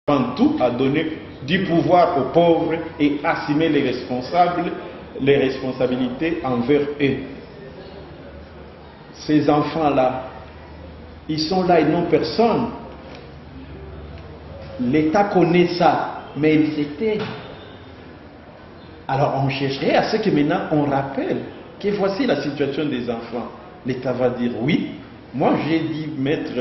avant tout à donner du pouvoir aux pauvres et assumer les responsabilités envers eux. Ces enfants-là, ils sont là, ils n'ont personne. L'État connaît ça, mais ils s'éteignent. Alors on chercherait à ce que maintenant on rappelle que voici la situation des enfants. L'État va dire oui. Moi j'ai dit mettre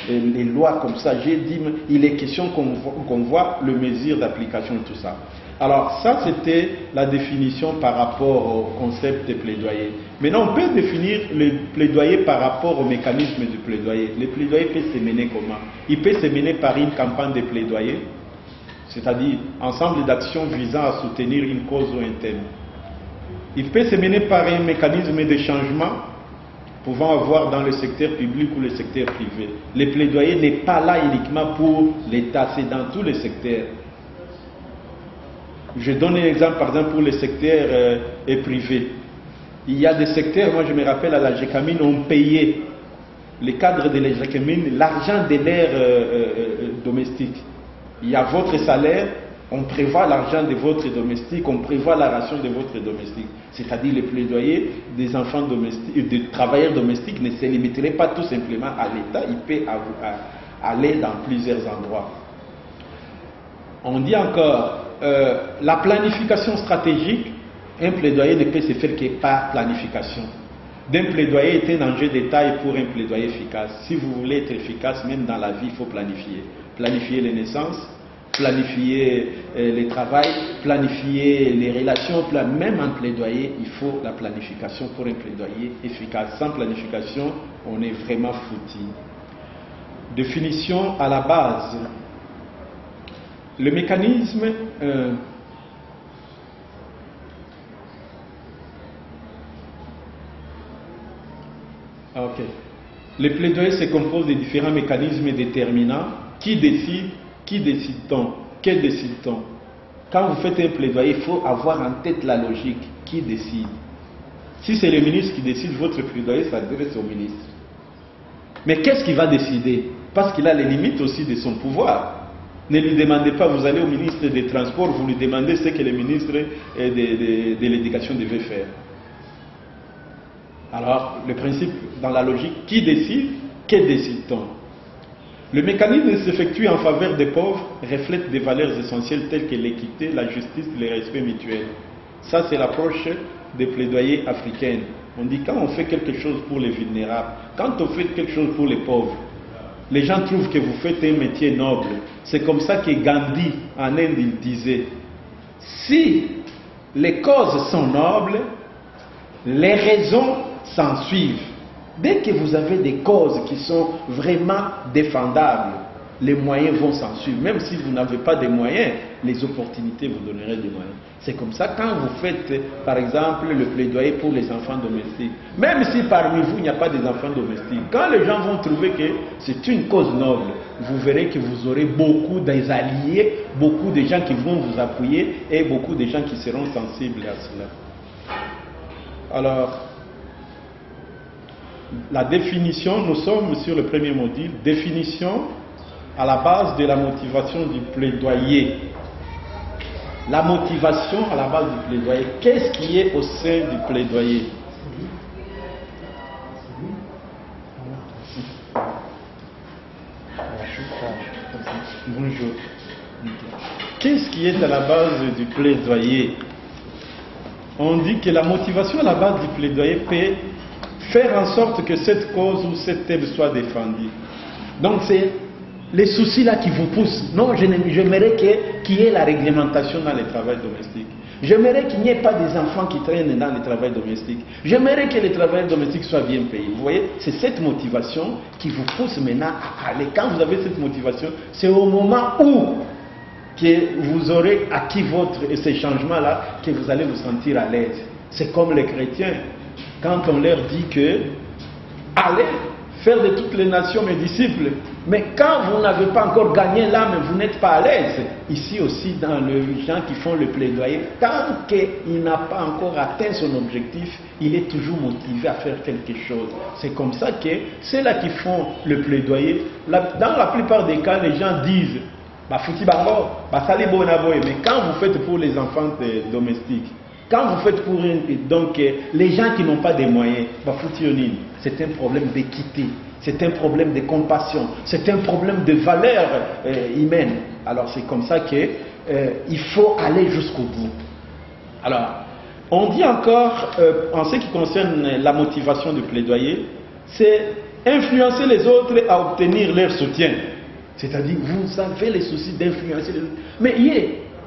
les lois comme ça, j'ai dit il est question qu'on voit le mesure d'application de tout ça. Alors ça c'était la définition par rapport au concept de plaidoyer. Maintenant on peut définir le plaidoyer par rapport au mécanisme du plaidoyer. Le plaidoyer peut se mener comment? Il peut se mener par une campagne de plaidoyer, c'est-à-dire ensemble d'actions visant à soutenir une cause ou un thème. Il peut se mener par un mécanisme de changement pouvant avoir dans le secteur public ou le secteur privé. Le plaidoyer n'est pas là uniquement pour l'État, c'est dans tous les secteurs. Je donne un exemple, par exemple, pour le secteur privé. Il y a des secteurs, moi je me rappelle à la GECAMINE, on payait les cadres de la GECAMINE l'argent de l'air domestique. Il y a votre salaire, on prévoit l'argent de votre domestique, on prévoit la ration de votre domestique. C'est-à-dire le plaidoyer des enfants domestiques, des travailleurs domestiques ne se limiterait pas tout simplement à l'État, il peut aller dans plusieurs endroits. On dit encore, la planification stratégique, un plaidoyer ne peut se faire que par planification. D'un plaidoyer est un enjeu de taille pour un plaidoyer efficace. Si vous voulez être efficace, même dans la vie, il faut planifier. Planifier les naissances, planifier le travail, planifier les relations, même en plaidoyer, il faut la planification pour un plaidoyer efficace. Sans planification, on est vraiment foutu. Définition à la base. Le mécanisme le plaidoyer se compose de différents mécanismes déterminants. Qui décide? Qui décide-t-on? Que décide-t-on? Quand vous faites un plaidoyer, il faut avoir en tête la logique. Qui décide? Si c'est le ministre qui décide, votre plaidoyer s'adresse au ministre. Mais qu'est-ce qu'il va décider? Parce qu'il a les limites aussi de son pouvoir. Ne lui demandez pas, vous allez au ministre des Transports, vous lui demandez ce que le ministre de l'Éducation devait faire. Alors, le principe dans la logique, qui décide? Que décide-t-on? Le mécanisme s'effectue en faveur des pauvres, reflète des valeurs essentielles telles que l'équité, la justice, le respect mutuel. Ça, c'est l'approche des plaidoyers africaines. On dit quand on fait quelque chose pour les vulnérables, quand on fait quelque chose pour les pauvres, les gens trouvent que vous faites un métier noble. C'est comme ça que Gandhi, en Inde, il disait, si les causes sont nobles, les raisons s'en suivent. Dès que vous avez des causes qui sont vraiment défendables, les moyens vont s'en suivre. Même si vous n'avez pas de moyens, les opportunités vous donneraient des moyens. C'est comme ça quand vous faites, par exemple, le plaidoyer pour les enfants domestiques. Même si parmi vous, il n'y a pas des enfants domestiques, quand les gens vont trouver que c'est une cause noble, vous verrez que vous aurez beaucoup d'alliés, beaucoup de gens qui vont vous appuyer et beaucoup de gens qui seront sensibles à cela. Alors, la définition, nous sommes sur le premier module, définition à la base de la motivation du plaidoyer. La motivation à la base du plaidoyer. Qu'est-ce qui est au sein du plaidoyer? Bonjour. Qu'est-ce qui est à la base du plaidoyer? On dit que la motivation à la base du plaidoyer peut faire en sorte que cette cause ou cette thème soit défendue. Donc c'est les soucis là qui vous poussent. Non, j'aimerais qu'il y ait la réglementation dans le travail domestique. J'aimerais qu'il n'y ait pas des enfants qui traînent dans le travail domestique. J'aimerais que le travail domestique soit bien payé. Vous voyez, c'est cette motivation qui vous pousse maintenant à aller. Quand vous avez cette motivation, c'est au moment où que vous aurez acquis ces changements-là que vous allez vous sentir à l'aise. C'est comme les chrétiens. Quand on leur dit que allez faire de toutes les nations mes disciples, mais quand vous n'avez pas encore gagné l'âme, vous n'êtes pas à l'aise. Ici aussi, dans les gens qui font le plaidoyer, tant qu'il n'a pas encore atteint son objectif, il est toujours motivé à faire quelque chose. C'est comme ça que ceux-là qui font le plaidoyer, dans la plupart des cas, les gens disent, fouti bango, sali bonaboye. Mais quand vous faites pour les enfants domestiques, quand vous faites pour donc les gens qui n'ont pas de moyens, c'est un problème d'équité, c'est un problème de compassion, c'est un problème de valeur humaine. Alors c'est comme ça que il faut aller jusqu'au bout. Alors, on dit encore, en ce qui concerne la motivation du plaidoyer, c'est influencer les autres à obtenir leur soutien. C'est-à-dire, vous avez les soucis d'influencer les autres. Mais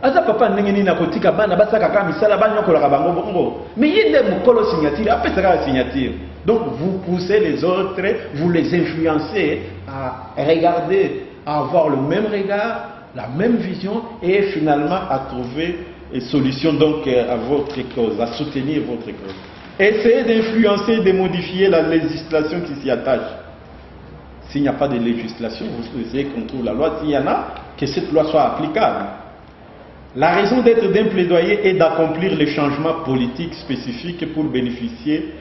aza papa ndenge na kotika bana basaka kama misala bana kolaka bango bongo. Mais yende mukolo signature, après ça signature. Donc vous poussez les autres, vous les influencez à regarder, à avoir le même regard, la même vision et finalement à trouver une solution donc à votre cause, à soutenir votre cause. Essayez d'influencer, de modifier la législation qui s'y attache. S'il n'y a pas de législation, vous essayez qu'on trouve la loi. S'il y en a, que cette loi soit applicable. La raison d'être d'un plaidoyer est d'accomplir les changements politiques spécifiques pour bénéficier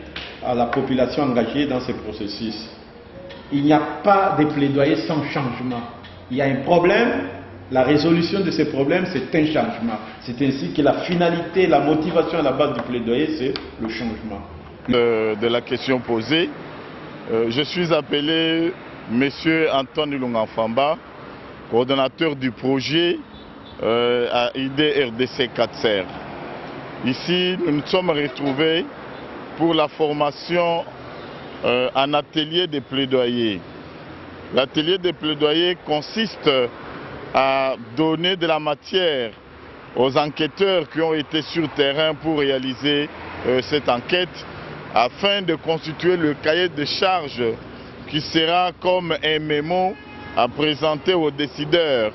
à la population engagée dans ce processus. Il n'y a pas de plaidoyer sans changement. Il y a un problème, la résolution de ce problème, c'est un changement. C'est ainsi que la finalité, la motivation à la base du plaidoyer, c'est le changement. De la question posée, je suis appelé M. Antoine Ilunga Famba, coordonnateur du projet à IDRDC 4CER. Ici, nous nous sommes retrouvés pour la formation en atelier de plaidoyer. L'atelier de plaidoyer consiste à donner de la matière aux enquêteurs qui ont été sur terrain pour réaliser cette enquête afin de constituer le cahier de charges qui sera comme un mémo à présenter aux décideurs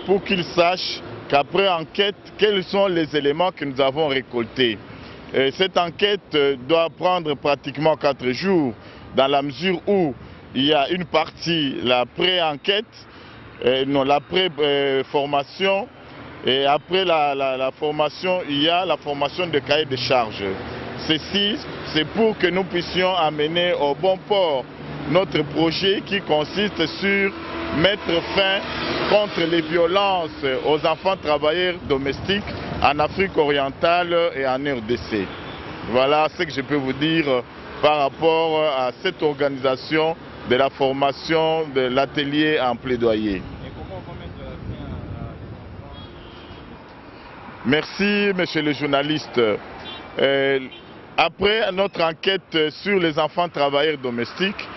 pour qu'ils sachent qu'après enquête, quels sont les éléments que nous avons récoltés. Cette enquête doit prendre pratiquement 4 jours dans la mesure où il y a une partie, la pré-enquête, non, la pré-formation, et après la formation, il y a la formation de cahier de charges. Ceci, c'est pour que nous puissions amener au bon port notre projet qui consiste sur mettre fin contre les violences aux enfants travailleurs domestiques en Afrique orientale et en RDC. Voilà ce que je peux vous dire par rapport à cette organisation de la formation de l'atelier en plaidoyer. Merci, monsieur le journaliste. Après notre enquête sur les enfants travailleurs domestiques,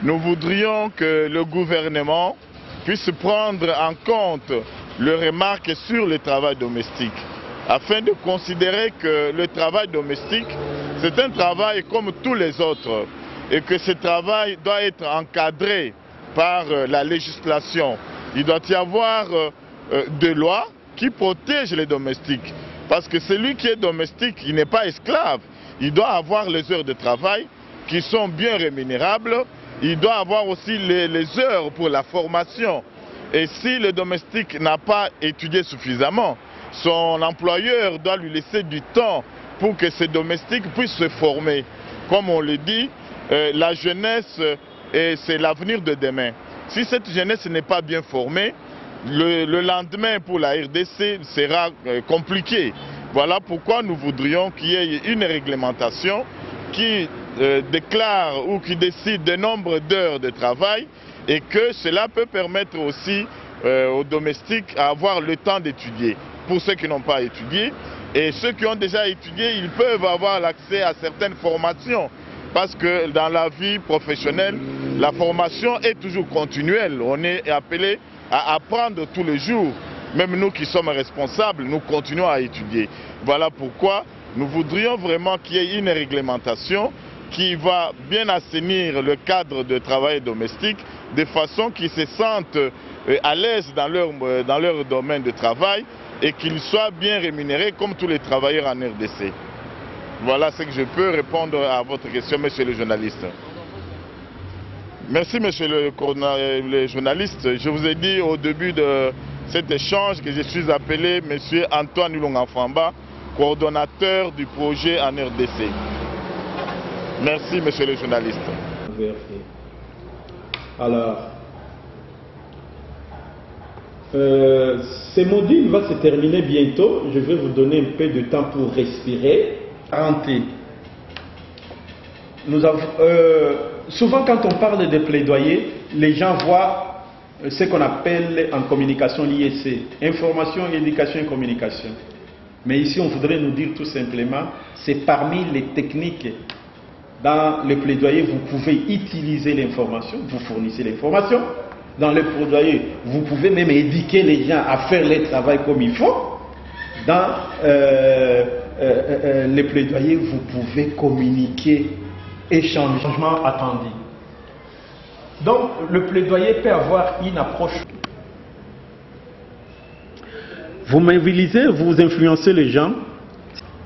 nous voudrions que le gouvernement puisse prendre en compte les remarques sur le travail domestique, afin de considérer que le travail domestique, c'est un travail comme tous les autres, et que ce travail doit être encadré par la législation. Il doit y avoir des lois qui protègent les domestiques, parce que celui qui est domestique, il n'est pas esclave. Il doit avoir les heures de travail qui sont bien rémunérables. Il doit avoir aussi les heures pour la formation. Et si le domestique n'a pas étudié suffisamment, son employeur doit lui laisser du temps pour que ce domestique puisse se former. Comme on le dit, la jeunesse, c'est l'avenir de demain. Si cette jeunesse n'est pas bien formée, le lendemain pour la RDC sera compliqué. Voilà pourquoi nous voudrions qu'il y ait une réglementation qui déclare ou qui décide du nombre d'heures de travail et que cela peut permettre aussi aux domestiques à avoir le temps d'étudier. Pour ceux qui n'ont pas étudié, et ceux qui ont déjà étudié, ils peuvent avoir l'accès à certaines formations parce que dans la vie professionnelle, la formation est toujours continuelle. On est appelé à apprendre tous les jours. Même nous qui sommes responsables, nous continuons à étudier. Voilà pourquoi nous voudrions vraiment qu'il y ait une réglementation qui va bien assainir le cadre de travail domestique de façon qu'ils se sentent à l'aise dans leur domaine de travail et qu'ils soient bien rémunérés comme tous les travailleurs en RDC. Voilà ce que je peux répondre à votre question, monsieur le journaliste. Merci, monsieur le journaliste. Je vous ai dit au début de cet échange que je suis appelé monsieur Antoine Ilunga Famba, coordonnateur du projet en RDC. Merci, monsieur le journaliste. Alors, Ce module va se terminer bientôt. Je vais vous donner un peu de temps pour respirer. Souvent quand on parle de plaidoyer, les gens voient ce qu'on appelle en communication l'IEC, information, éducation et communication. Mais ici on voudrait nous dire tout simplement, c'est parmi les techniques. Dans le plaidoyer, vous pouvez utiliser l'information, vous fournissez l'information. Dans le plaidoyer, vous pouvez même éduquer les gens à faire le travail comme il faut. Dans le plaidoyer, vous pouvez communiquer et changement attendu. Donc, le plaidoyer peut avoir une approche. Vous mobilisez, vous influencez les gens.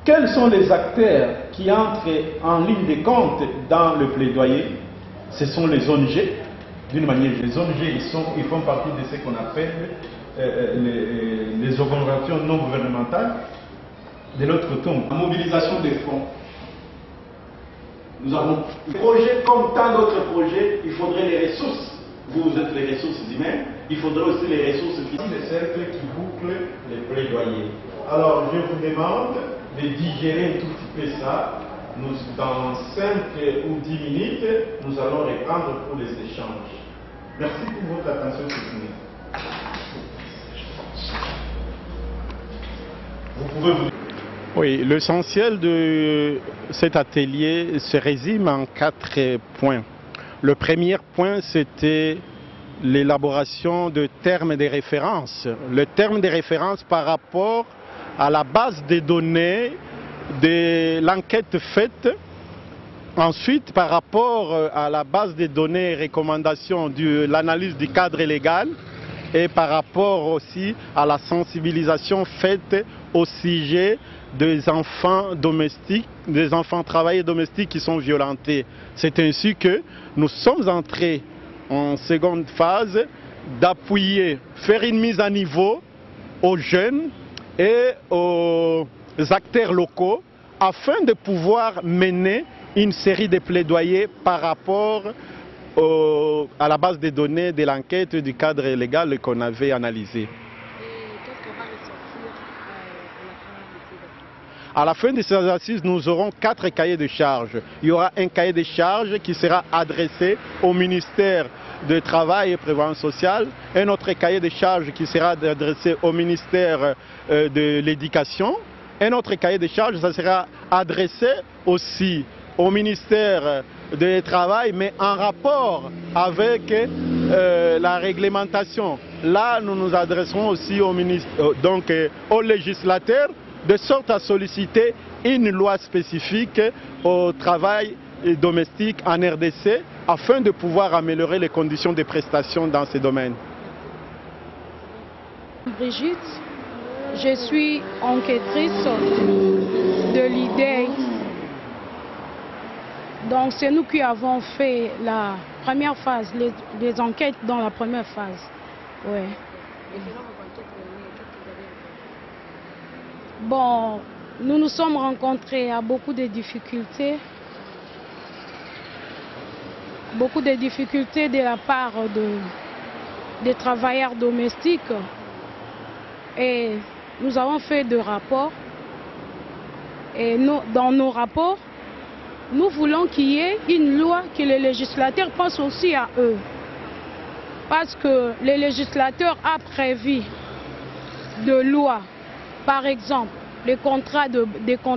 Quels sont les acteurs qui entrent en ligne de compte dans le plaidoyer? Ce sont les ONG. D'une manière, les ONG, ils font partie de ce qu'on appelle les organisations non gouvernementales. De l'autre côté, la mobilisation des fonds. Nous avons des projets comme tant d'autres projets, il faudrait les ressources. Vous êtes les ressources humaines, il faudrait aussi les ressources physiques, les cercles qui bouclent les plaidoyers. Alors, je vous demande de digérer un tout petit peu ça. Dans 5 ou 10 minutes, nous allons reprendre pour les échanges. Merci pour votre attention soutenue. Vous pouvez vous... Oui, l'essentiel de cet atelier se résume en 4 points. Le premier point, c'était l'élaboration de termes de référence. Le terme de référence par rapport à la base des données de l'enquête faite. Ensuite, par rapport à la base des données et recommandations de l'analyse du cadre légal et par rapport aussi à la sensibilisation faite au sujet des enfants domestiques, des enfants travailleurs domestiques qui sont violentés. C'est ainsi que nous sommes entrés en seconde phase d'appuyer, faire une mise à niveau aux jeunes et aux acteurs locaux afin de pouvoir mener une série de plaidoyers par rapport à la base des données de l'enquête du cadre légal qu'on avait analysé. À la fin de ces assises, nous aurons 4 cahiers de charges. Il y aura un cahier de charges qui sera adressé au ministère du Travail et Prévoyance sociale, un autre cahier de charges qui sera adressé au ministère de l'Éducation, un autre cahier de charges ça sera adressé aussi au ministère du Travail, mais en rapport avec la réglementation. Là, nous nous adresserons aussi au législateur, de sorte à solliciter une loi spécifique au travail domestique en RDC afin de pouvoir améliorer les conditions de prestations dans ces domaines. Brigitte, je suis enquêtrice de l'IDEI. Donc c'est nous qui avons fait la première phase, les enquêtes dans la première phase. Ouais. Bon, nous nous sommes rencontrés à beaucoup de difficultés de la part des travailleurs domestiques et nous avons fait 2 rapports et dans nos rapports, nous voulons qu'il y ait une loi que les législateurs pensent aussi à eux parce que les législateurs ont prévu de lois. Par exemple,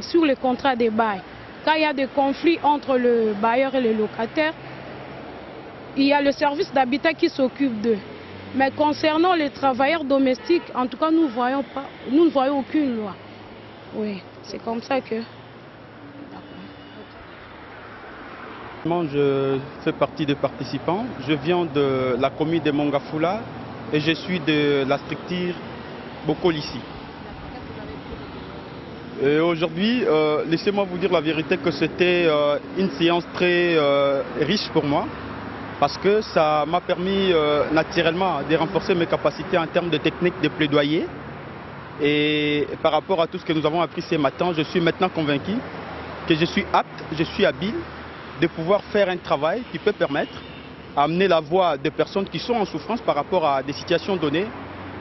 sur les contrats de bail, quand il y a des conflits entre le bailleur et le locataire, il y a le service d'habitat qui s'occupe d'eux. Mais concernant les travailleurs domestiques, en tout cas, nous ne voyons aucune loi. Oui, c'est comme ça que... Je fais partie des participants. Je viens de la commune de Mongafula et je suis de la structure Bokolissi. Aujourd'hui, laissez-moi vous dire la vérité que c'était une séance très riche pour moi parce que ça m'a permis naturellement de renforcer mes capacités en termes de technique de plaidoyer. Et par rapport à tout ce que nous avons appris ce matin, je suis maintenant convaincu que je suis apte, je suis habile de pouvoir faire un travail qui peut permettre d'amener la voix des personnes qui sont en souffrance par rapport à des situations données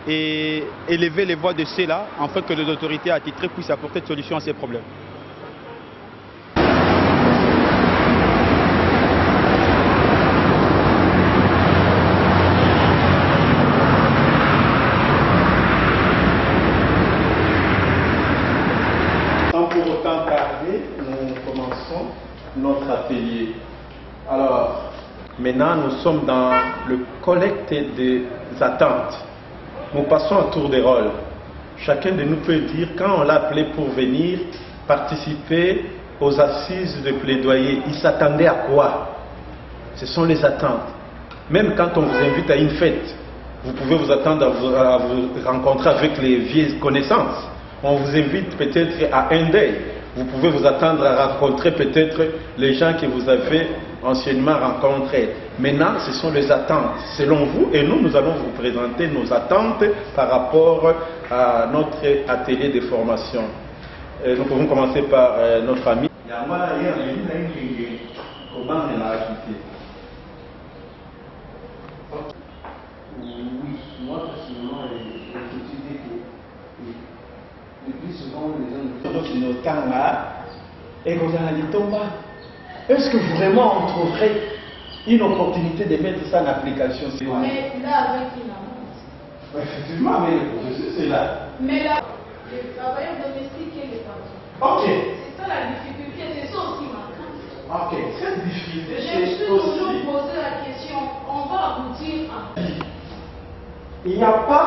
et élever les voix de ceux-là afin que les autorités attitrées puissent apporter des solutions à ces problèmes. Sans pour autant tarder, nous commençons notre atelier. Alors, maintenant, nous sommes dans le collecte des attentes. Nous passons un tour de rôle. Chacun de nous peut dire quand on l'a appelé pour venir participer aux assises de plaidoyer, il s'attendait à quoi? Ce sont les attentes. Même quand on vous invite à une fête, vous pouvez vous attendre à vous rencontrer avec les vieilles connaissances. On vous invite peut-être à un deuil. Vous pouvez vous attendre à rencontrer peut-être les gens que vous avez anciennement rencontrés. Maintenant, ce sont les attentes, selon vous, et nous allons vous présenter nos attentes par rapport à notre atelier de formation. Nous pouvons commencer par notre ami. Comment elle a ajouté? Oui, moi personnellement, je me suis dit que le plus souvent les gens nous est-ce que vraiment on trouverait une opportunité de mettre ça en application? Mais là, avec une avance. Effectivement, mais je sais c'est là. Mais là, les travailleurs domestiques et les patrons. Ok. C'est ça la difficulté, c'est ça aussi ma crainte. Ok, cette difficulté, Je me c'est suis toujours aussi... posé la question, on va aboutir à... Il n'y a pas...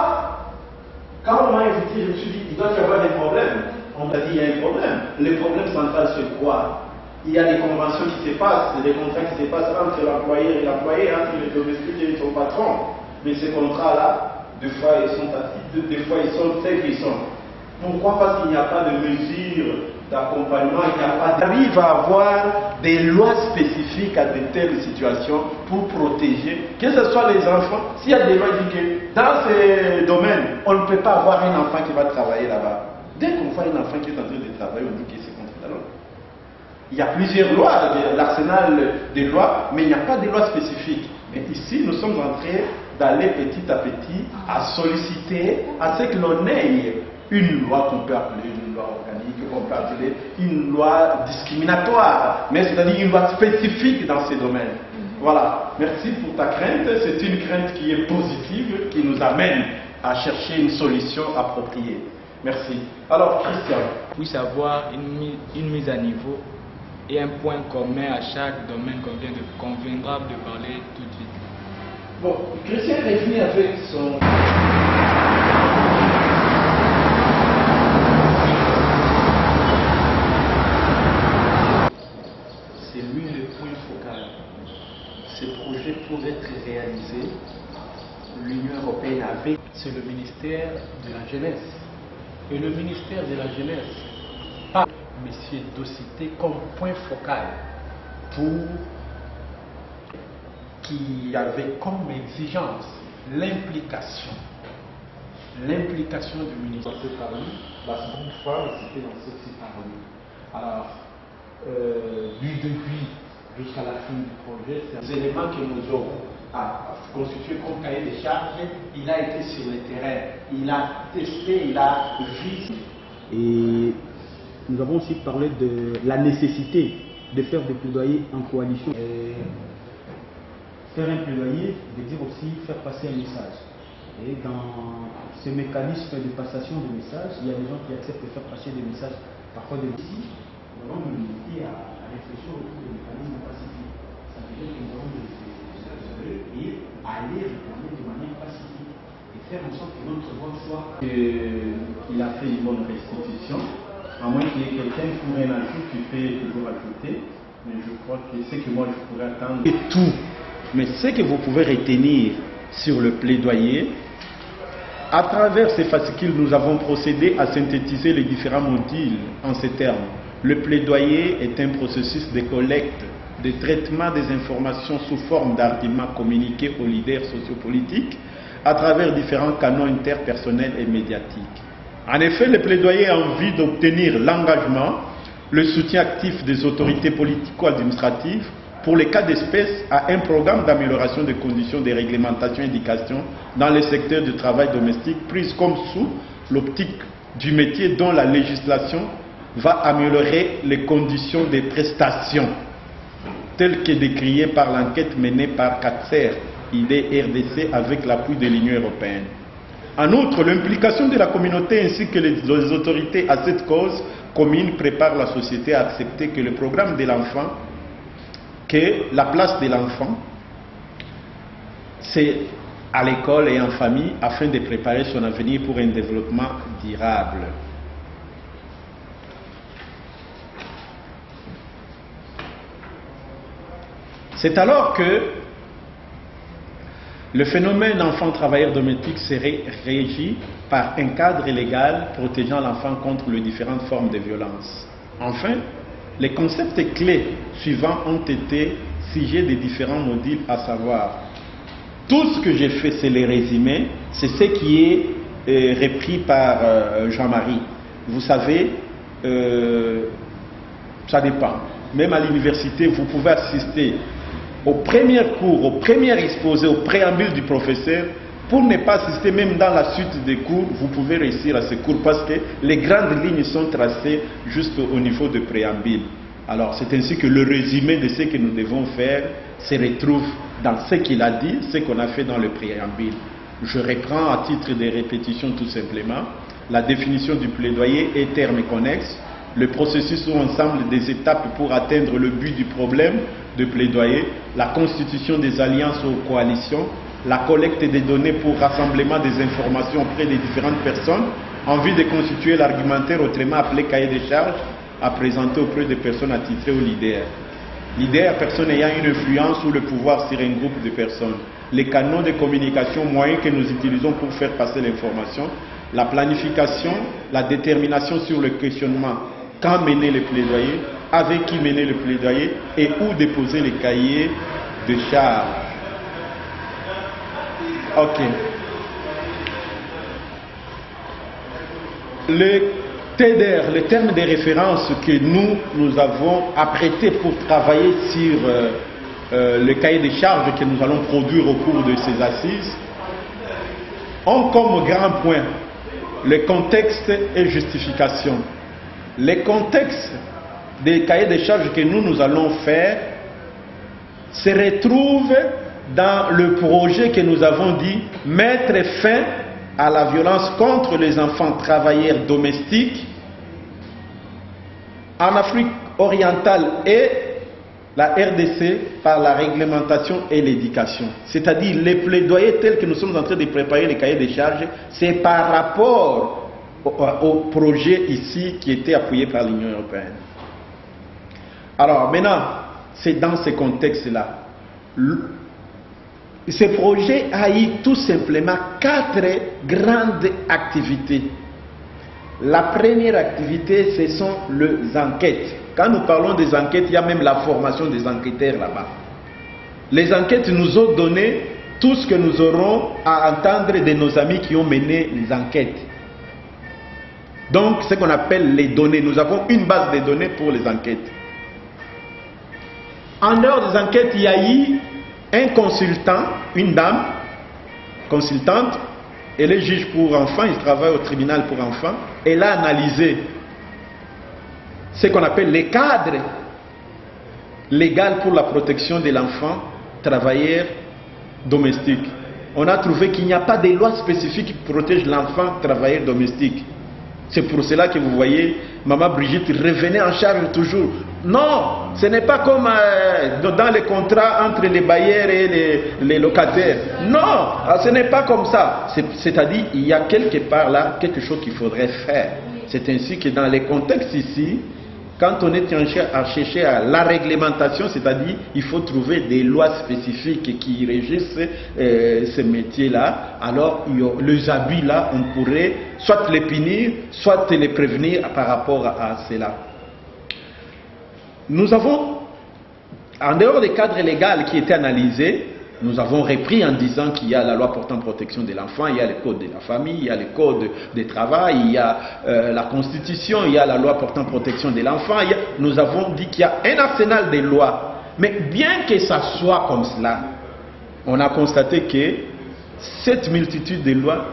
Quand on m'a invité, je me suis dit, il doit y avoir des problèmes. On m'a dit, il y a un problème. Le problème central, c'est quoi? Il y a des conventions qui se passent, des contrats qui se passent entre l'employeur et l'employé, entre le domestique et son patron. Mais ces contrats-là, des fois ils sont actifs, des fois ils sont tels qu'ils sont. Pourquoi? Parce qu'il n'y a pas de mesures d'accompagnement, il n'y a pas d'arrive à avoir des lois spécifiques à de telles situations pour protéger, que ce soit les enfants. S'il y a des lois qui disent que dans ces domaines, on ne peut pas avoir un enfant qui va travailler là-bas. Dès qu'on voit un enfant qui est en train de travailler, on dit que c'est contre la loi. Il y a plusieurs lois, l'arsenal des lois, mais il n'y a pas de loi spécifique. Mais ici, nous sommes en train d'aller petit à petit à solliciter à ce que l'on ait une loi qu'on peut appeler une loi organique, qu'on peut appeler une loi discriminatoire, mais c'est-à-dire une loi spécifique dans ces domaines. Voilà, merci pour ta crainte. C'est une crainte qui est positive, qui nous amène à chercher une solution appropriée. Merci. Alors, Christian. Puisse avoir une mise à niveau et un point commun à chaque domaine qu'on viendra de parler tout de suite. Bon, Christian est venu avec son... C'est lui le point focal. Ces projets pour être réalisés, l'Union européenne avait... C'est le ministère de la Jeunesse. Et le ministère de la Jeunesse, par M. Docité comme point focal pour qui avait comme exigence l'implication du ministère. La seconde fois, c'était dans ce parmi. Alors, du début jusqu'à la fin du projet, c'est un élément que nous aurons à constituer comme cahier de charges. Il a été sur le terrain, il a testé, il a vu. Et nous avons aussi parlé de la nécessité de faire des plaidoyers en coalition. Et faire un plaidoyer veut dire aussi faire passer un message. Et dans ce mécanisme de passation de messages, il y a des gens qui acceptent de faire passer des messages parfois de ici. Nous allons nous limiter à réfléchir autour des mécanismes pacifiques. Ça veut dire que nous allons nous et aller réclamer de manière pacifique et faire en sorte que notre voix soit... Il a fait une bonne restitution. À moins qu'il y ait quelqu'un pour un ajout, tu peux toujours ajouter. Mais je crois que c'est que moi je pourrais attendre. Et tout. Mais ce que vous pouvez retenir sur le plaidoyer, à travers ces fascicules, nous avons procédé à synthétiser les différents modules en ces termes. Le plaidoyer est un processus de collecte, de traitement des informations sous forme d'arguments communiqués aux leaders sociopolitiques à travers différents canaux interpersonnels et médiatiques. En effet, le plaidoyer a envie d'obtenir l'engagement, le soutien actif des autorités politico-administratives pour les cas d'espèce, à un programme d'amélioration des conditions de réglementation et d'éducation dans le secteur du travail domestique, prise comme sous l'optique du métier dont la législation va améliorer les conditions des prestations, telles que décriées par l'enquête menée par CATSER, ID-RDC, avec l'appui de l'Union européenne. En outre, l'implication de la communauté ainsi que les autorités à cette cause commune prépare la société à accepter que le programme de l'enfant, que la place de l'enfant, c'est à l'école et en famille afin de préparer son avenir pour un développement durable. C'est alors que le phénomène enfant travailleur domestique serait régi par un cadre légal protégeant l'enfant contre les différentes formes de violence. Enfin, les concepts clés suivants ont été sujets des différents modules, à savoir, tout ce que j'ai fait, c'est les résumés, c'est ce qui est repris par Jean-Marie. Vous savez, ça dépend. Même à l'université, vous pouvez assister au premier cours, au premier exposé, au préambule du professeur. Pour ne pas assister même dans la suite des cours, vous pouvez réussir à ce cours parce que les grandes lignes sont tracées juste au niveau de préambule. Alors c'est ainsi que le résumé de ce que nous devons faire se retrouve dans ce qu'il a dit, ce qu'on a fait dans le préambule. Je reprends à titre de répétition tout simplement la définition du plaidoyer et termes connexes, le processus ou ensemble des étapes pour atteindre le but du problème de plaidoyer, la constitution des alliances ou coalitions, la collecte des données pour rassemblement des informations auprès des différentes personnes en vue de constituer l'argumentaire, autrement appelé cahier des charges, à présenter auprès des personnes attitrées au leader. Leader, personne ayant une influence ou le pouvoir sur un groupe de personnes. Les canaux de communication, moyens que nous utilisons pour faire passer l'information, la planification, la détermination sur le questionnement, quand mener le plaidoyer, avec qui mener le plaidoyer et où déposer les cahiers de charges. Ok. Le TDR, le terme de référence que nous avons apprêté pour travailler sur le cahier des charges que nous allons produire au cours de ces assises, ont comme grand point le contexte et justification. Les contextes des cahiers des charges que nous allons faire se retrouvent dans le projet que nous avons dit mettre fin à la violence contre les enfants travailleurs domestiques en Afrique orientale et la RDC par la réglementation et l'éducation. C'est-à-dire les plaidoyers tels que nous sommes en train de préparer les cahiers des charges, c'est par rapport au projet ici qui était appuyé par l'Union européenne. Alors maintenant, c'est dans ce contexte-là. Ce projet a eu tout simplement 4 grandes activités. La première activité, ce sont les enquêtes. Quand nous parlons des enquêtes, il y a même la formation des enquêteurs là-bas. Les enquêtes nous ont donné tout ce que nous aurons à entendre de nos amis qui ont mené les enquêtes. Donc, ce qu'on appelle les données. Nous avons une base de données pour les enquêtes. En dehors des enquêtes, il y a eu un consultant, une dame consultante, elle est juge pour enfants, il travaille au tribunal pour enfants. Elle a analysé ce qu'on appelle les cadres légaux pour la protection de l'enfant travailleur domestique. On a trouvé qu'il n'y a pas de loi spécifique qui protège l'enfant travailleur domestique. C'est pour cela que vous voyez, Maman Brigitte revenait en charge toujours. Non, ce n'est pas comme dans les contrats entre les bailleurs et les locataires. Non, ce n'est pas comme ça. C'est-à-dire, il y a quelque part là, quelque chose qu'il faudrait faire. C'est ainsi que dans les contextes ici, quand on est à chercher à la réglementation, c'est-à-dire il faut trouver des lois spécifiques qui régissent ce métier-là, alors les abus là, on pourrait soit les punir, soit les prévenir par rapport à cela. Nous avons, en dehors des cadres légaux qui étaient analysés, nous avons repris en disant qu'il y a la loi portant protection de l'enfant, il y a le code de la famille, il y a le code du travail, il y a la constitution, il y a la loi portant protection de l'enfant. Nous avons dit qu'il y a un arsenal de lois Mais bien que ça soit comme cela, on a constaté que cette multitude de lois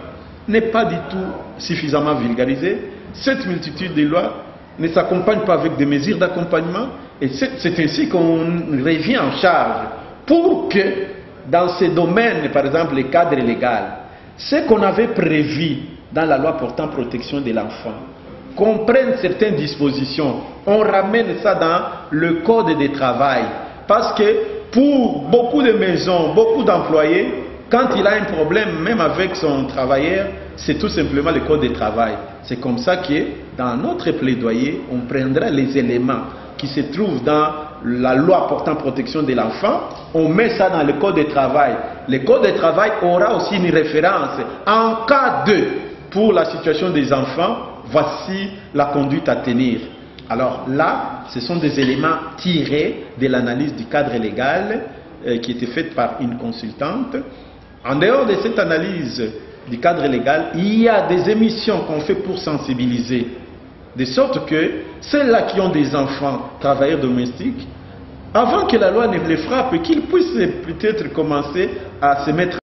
n'est pas du tout suffisamment vulgarisée. Cette multitude de lois ne s'accompagne pas avec des mesures d'accompagnement. Et c'est ainsi qu'on revient en charge pour que, dans ces domaines, par exemple le cadre légal, ce qu'on avait prévu dans la loi portant protection de l'enfant, qu'on prenne certaines dispositions, on ramène ça dans le code de travail. Parce que pour beaucoup de maisons, beaucoup d'employés, quand il a un problème, même avec son travailleur, c'est tout simplement le code de travail. C'est comme ça que dans notre plaidoyer, on prendra les éléments qui se trouvent dans la loi portant protection de l'enfant, on met ça dans le code de travail. Le code de travail aura aussi une référence. En cas de, pour la situation des enfants, voici la conduite à tenir. Alors là, ce sont des éléments tirés de l'analyse du cadre légal qui était faite par une consultante. En dehors de cette analyse du cadre légal, il y a des émissions qu'on fait pour sensibiliser. De sorte que ceux-là qui ont des enfants travailleurs domestiques, avant que la loi ne les frappe, qu'ils puissent peut-être commencer à se mettre